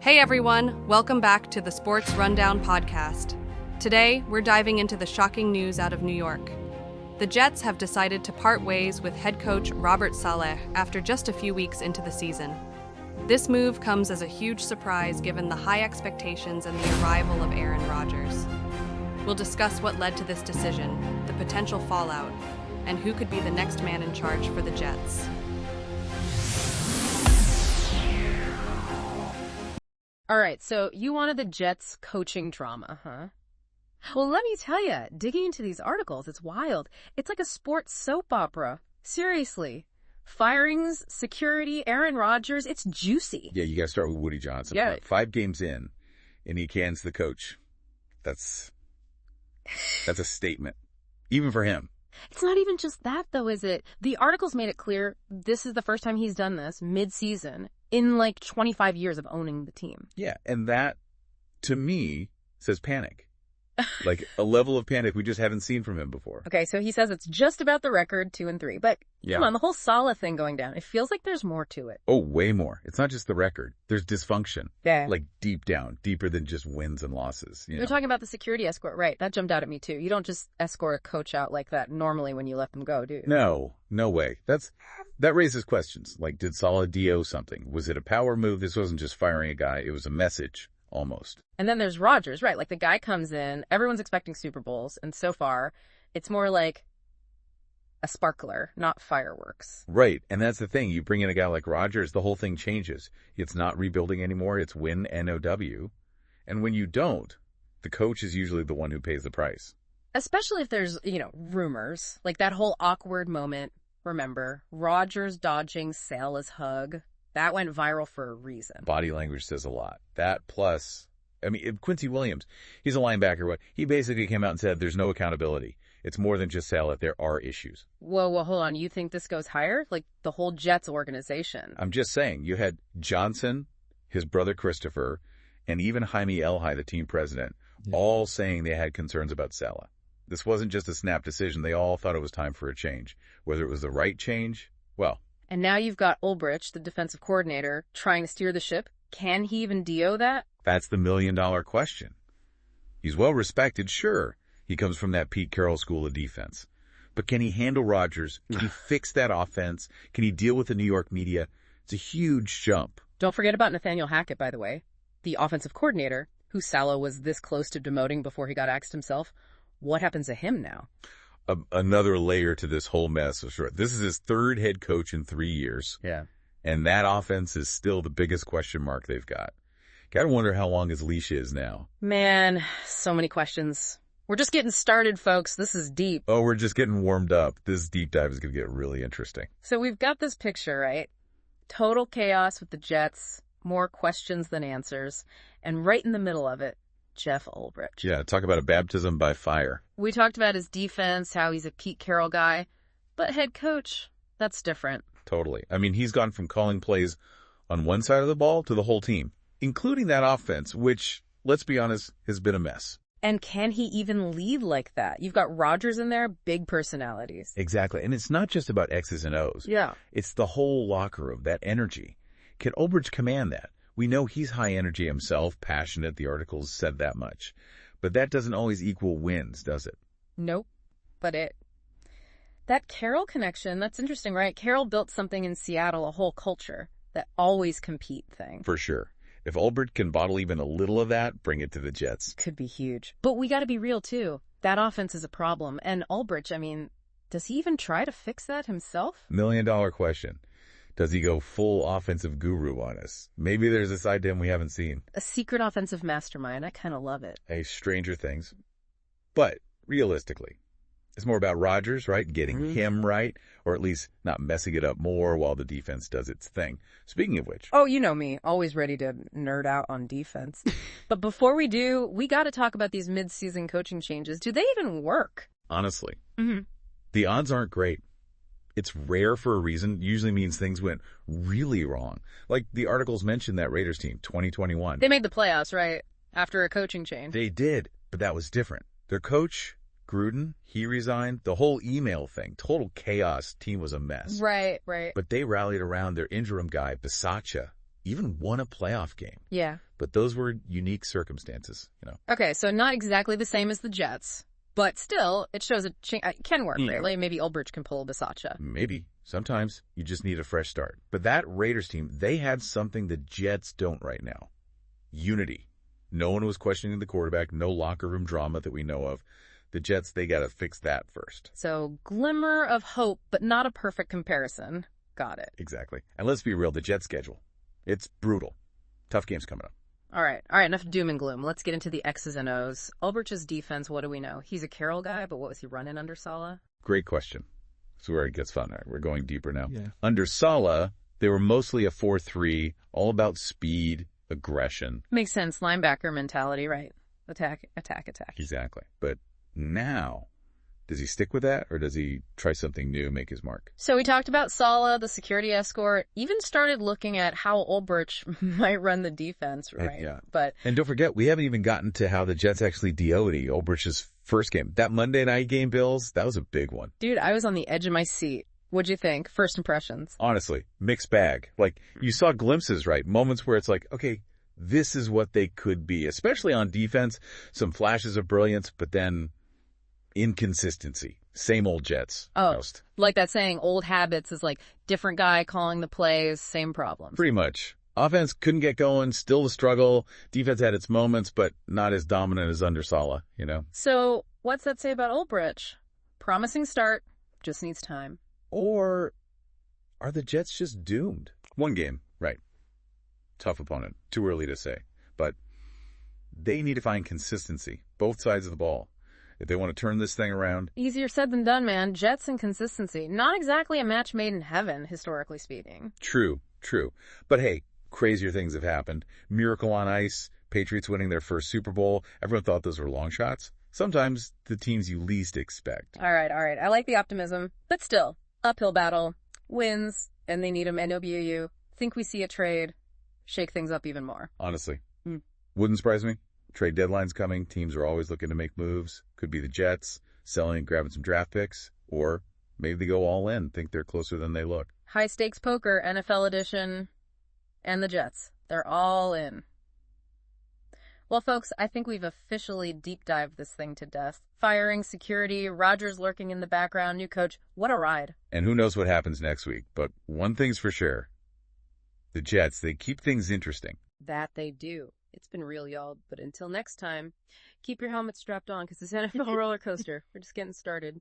Hey everyone, welcome back to the Sports Rundown podcast. Today, we're diving into the shocking news out of New York. The Jets have decided to part ways with head coach Robert Saleh after just a few weeks into the season. This move comes as a huge surprise given the high expectations and the arrival of Aaron Rodgers. We'll discuss what led to this decision, the potential fallout, and who could be the next man in charge for the Jets. All right, so you wanted the Jets coaching drama, huh? Well, let me tell you, digging into these articles, it's wild. It's like a sports soap opera. Seriously. Firings, security, Aaron Rodgers, it's juicy. Yeah, you got to start with Woody Johnson. Yeah. 5 games in, and he cans the coach. That's a statement, even for him. It's not even just that, though, is it? The articles made it clear this is the first time he's done this mid-season in like 25 years of owning the team. Yeah, and that, to me, says panic. Like a level of panic we just haven't seen from him before. Okay, so he says it's just about the record, 2-3. But come on, the whole Saleh thing going down, it feels like there's more to it. Oh, way more. It's not just the record. There's dysfunction. Yeah. Like deep down, deeper than just wins and losses. You're talking about the security escort, right? That jumped out at me too. You don't just escort a coach out like that normally when you let them go, do you? No way. That raises questions. Like, did Saleh DO something? Was it a power move? This wasn't just firing a guy. It was a message. Almost. And then there's Rodgers, right? Like the guy comes in, everyone's expecting Super Bowls, and so far, it's more like a sparkler, not fireworks. Right, and that's the thing. You bring in a guy like Rodgers, the whole thing changes. It's not rebuilding anymore. It's win, N-O-W. And when you don't, the coach is usually the one who pays the price. Especially if there's, rumors. Like that whole awkward moment, remember? Rodgers dodging Saleh's hug. That went viral for a reason. Body language says a lot. That plus, Quincy Williams, he's a linebacker. He basically came out and said there's no accountability. It's more than just Saleh. There are issues. Whoa, hold on. You think this goes higher? Like the whole Jets organization. I'm just saying. You had Johnson, his brother Christopher, and even Jaime Elhai, the team president, all saying they had concerns about Saleh. This wasn't just a snap decision. They all thought it was time for a change. Whether it was the right change, well... And now you've got Ulbrich, the defensive coordinator, trying to steer the ship. Can he even DO that? That's the million-dollar question. He's well-respected, sure. He comes from that Pete Carroll school of defense. But can he handle Rodgers? Can he fix that offense? Can he deal with the New York media? It's a huge jump. Don't forget about Nathaniel Hackett, by the way, the offensive coordinator, who Saleh was this close to demoting before he got axed himself. What happens to him now? Another layer to this whole mess. Sure. This is his 3rd head coach in 3 years. Yeah. And that offense is still the biggest question mark they've got. Gotta wonder how long his leash is now. Man, so many questions. We're just getting started, folks. This is deep. Oh, we're just getting warmed up. This deep dive is gonna get really interesting. So we've got this picture, right? Total chaos with the Jets, more questions than answers. And right in the middle of it, Jeff Ulbrich. Yeah, talk about a baptism by fire. We talked about his defense, how he's a Pete Carroll guy, but head coach, that's different. Totally. He's gone from calling plays on one side of the ball to the whole team, including that offense, which, let's be honest, has been a mess. And can he even lead like that? You've got Rodgers in there, big personalities. Exactly. And it's not just about X's and O's. Yeah. It's the whole locker room, that energy. Can Ulbrich command that? We know he's high energy himself, passionate. The articles said that much. But that doesn't always equal wins, does it? Nope. But that Carroll connection, that's interesting, right? Carroll built something in Seattle, a whole culture, that always compete thing. For sure. If Ulbrich can bottle even a little of that, bring it to the Jets. Could be huge. But we got to be real, too. That offense is a problem. And Ulbrich, does he even try to fix that himself? Million-dollar question. Does he go full offensive guru on us? Maybe there's a side to him we haven't seen. A secret offensive mastermind. I kind of love it. Hey, stranger things. But, realistically, it's more about Rodgers, right? Getting him right, or at least not messing it up more while the defense does its thing. Speaking of which... Oh, you know me. Always ready to nerd out on defense. But before we do, we got to talk about these mid-season coaching changes. Do they even work? Honestly, the odds aren't great. It's rare for a reason. Usually means things went really wrong. Like the articles mentioned that Raiders team, 2021. They made the playoffs, right? After a coaching change. They did, but that was different. Their coach, Gruden, he resigned. The whole email thing, total chaos. Team was a mess. Right. But they rallied around their interim guy, Bisaccia. even won a playoff game. Yeah. But those were unique circumstances, Okay, so not exactly the same as the Jets, but still, it shows it can work, right? Maybe Ulbrich can pull a Bisaccia. Maybe. Sometimes you just need a fresh start. But that Raiders team, they had something the Jets don't right now. Unity. No one was questioning the quarterback, no locker room drama that we know of. The Jets, they got to fix that first. So, glimmer of hope, but not a perfect comparison. Got it. Exactly. And let's be real, the Jets schedule. It's brutal. Tough games coming up. All right, enough doom and gloom. Let's get into the X's and O's. Ulbrich's defense, what do we know? He's a Carroll guy, but what was he running under Saleh? Great question. This is where it gets fun. All right, we're going deeper now. Yeah. Under Saleh, they were mostly a 4-3, all about speed, aggression. Makes sense. Linebacker mentality, right? Attack. Exactly. But now, does he stick with that, or does he try something new, make his mark? So we talked about Saleh, the security escort, even started looking at how Ulbrich might run the defense, right? Yeah. But And don't forget, we haven't even gotten to how the Jets actually DO'd Ulbrich's first game. That Monday night game, Bills, that was a big one. dude, I was on the edge of my seat. What'd you think? First impressions? Honestly, mixed bag. Like, you saw glimpses, right? Moments where it's like, okay, this is what they could be, especially on defense. Some flashes of brilliance, but then inconsistency. Same old Jets. Oh, Most. like that saying, old habits is like different guy calling the plays, same problems. Pretty much. Offense couldn't get going, still a struggle. Defense had its moments, but not as dominant as under Saleh, So what's that say about Ulbrich? Promising start, just needs time. Or are the Jets just doomed? One game, right. Tough opponent. Too early to say. But they need to find consistency, both sides of the ball. If they want to turn this thing around. Easier said than done, man. Jets and consistency. Not exactly a match made in heaven, historically speaking. True. But hey, crazier things have happened. Miracle on ice, Patriots winning their first Super Bowl. Everyone thought those were long shots. Sometimes the teams you least expect. All right. I like the optimism. But still, uphill battle. Wins, and they need them. NWU. Think we see a trade. Shake things up even more. Honestly. Wouldn't surprise me. Trade deadline's coming. Teams are always looking to make moves. Could be the Jets selling, grabbing some draft picks, or maybe they go all in, think they're closer than they look. High stakes poker, NFL edition, and the Jets. They're all in. Well, folks, I think we've officially deep dived this thing to death. Firing, security, Rodgers lurking in the background, new coach. What a ride. And who knows what happens next week. But one thing's for sure. The Jets, they keep things interesting. That they do. It's been real, y'all. But until next time, keep your helmet strapped on because this NFL roller coaster, we're just getting started.